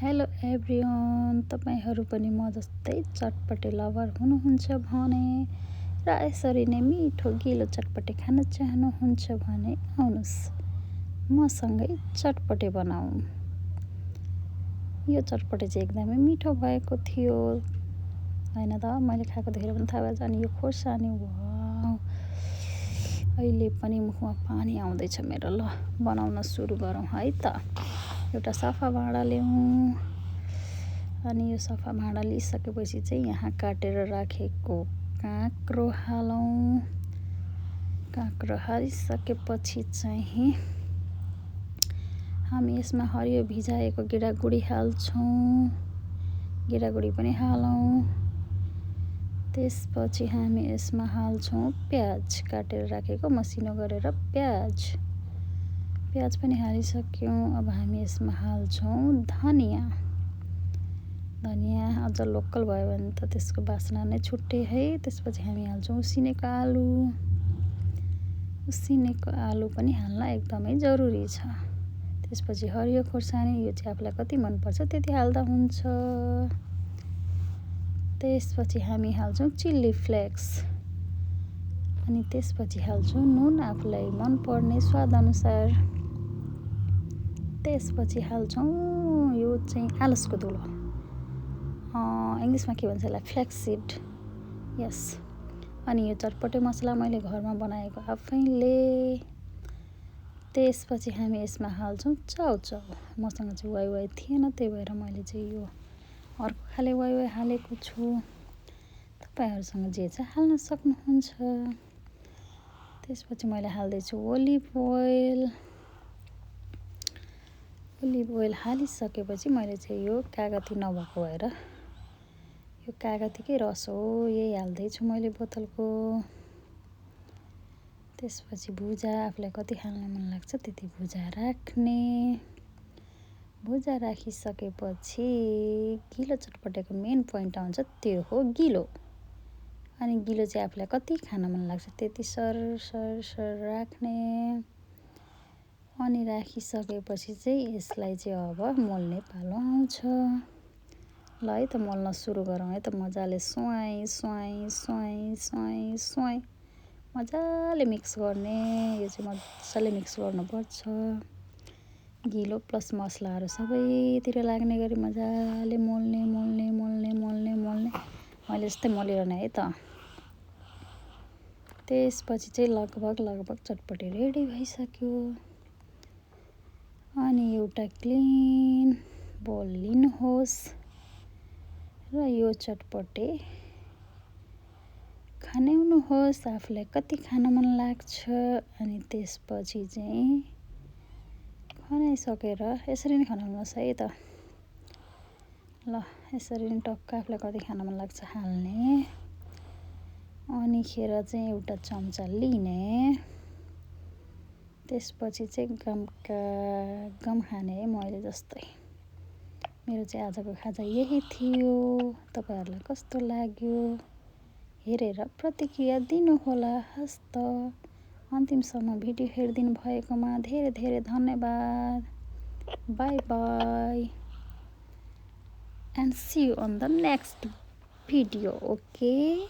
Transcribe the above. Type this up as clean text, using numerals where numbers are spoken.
Hello everyone, तपाईँहरू पनि म जस्तै चटपटे लभर हुनुहुन्छ भने र यसरी नै मिठो गिलो चटपटे खान चाहनुहुन्छ भने आउनुहोस् मसँगै चटपटे बनाऊ। यो चटपटे चाहिँ एकदमै मिठो भएको थियो होइन त। मैले खाएको देखेर पनि थाहा भएछ। अनि यो खोर्सानी वाउ, अहिले पनि मुखमा पानी आउँदैछ मेरो। ल बनाउन सुरु गरौँ है त। एउटा सफा भाँडा ल्याउँ अनि यो सफा भाँडा लिइसकेपछि चाहिँ यहाँ काटेर राखेको काँक्रो हालौँ। काँक्रो हालिसकेपछि चाहिँ हामी यसमा हरियो भिजाएको गेडागुडी हाल्छौँ। गेडागुडी पनि हालौँ। त्यसपछि हामी यसमा हाल्छौँ प्याज, काटेर राखेको मसिनो गरेर प्याज पनि हालिसक्यौँ। अब हामी यसमा हाल्छौँ धनियाँ अझ लोकल भयो भने त त्यसको बास्ना नै छुट्टै है। त्यसपछि हामी हाल्छौँ उसिनेको आलु पनि हाल्न एकदमै जरुरी छ। त्यसपछि हरियो खोर्सानी, यो चाहिँ आफूलाई कति मनपर्छ त्यति हाल्दा हुन्छ। त्यसपछि हामी हाल्छौँ चिल्ली फ्लेक्स अनि त्यसपछि हाल्छौँ नुन आफूलाई मनपर्ने स्वादअनुसार। त्यसपछि हाल्छौँ यो चाहिँ आलसको धुलो, इङ्ग्लिसमा के भन्छ यसलाई, फ्ल्याक्ससिड, यस। अनि यो चटपटे मसला मैले घरमा बनाएको आफैले। त्यसपछि हामी यसमा हाल्छौँ चाउचाउ। मसँग चाहिँ वाइ थिएन, त्यही भएर मैले चाहिँ यो अर्को खाले वाइ हालेको छु। तपाईँहरूसँग जे छ हाल्न सक्नुहुन्छ। त्यसपछि मैले हाल्दैछु ओलिभ ओइल हालिसकेपछि मैले चाहिँ यो कागती नभएको भएर यो कागतीकै रस हो, यही हाल्दैछु मैले बोतलको। त्यसपछि भुजा, आफूलाई कति हाल्न मन लाग्छ त्यति भुजा राख्ने। भुजा राखिसकेपछि गिलो चटपटेको मेन पोइन्ट आउँछ, त्यो हो गिलो। अनि गिलो चाहिँ आफूलाई कति खान मन लाग्छ त्यति सर राख्ने। अनि राखिसकेपछि चाहिँ यसलाई चाहिँ अब मोल्ने पालो आउँछ। ल है त, मोल्न सुरु गरौँ है त। मजाले स्वाई मजाले मिक्स गर्ने। यो चाहिँ मजाले मिक्स गर्नुपर्छ। गिलो प्लस मसलाहरू सबैतिर लाग्ने गरी मजाले मोल्ने। मैले जस्तै मोलिरहने है त। त्यसपछि चाहिँ लगभग चटपटे रेडी भइसक्यो। अनि एउटा क्लिन बोल लिनुहोस् र यो चटपटे खन्याउनुहोस् आफूलाई कति खान मन लाग्छ। अनि त्यसपछि चाहिँ खनाइसकेर यसरी नै खनाउनुहोस् है त। ल यसरी नै टक्क आफूलाई कति खान मन लाग्छ हाल्ने। अनि खेर चाहिँ एउटा चम्चा लिने। त्यसपछि चाहिँ गम खाने है मैले जस्तै। मेरो चाहिँ आजको खाजा यही थियो। तपाईँहरूलाई कस्तो लाग्यो हेरेर प्रतिक्रिया दिनुहोला। हस्त अन्तिमसम्म भिडियो हेरिदिनु भएकोमा धेरै धन्यवाद। By and see you on the next video. Okay.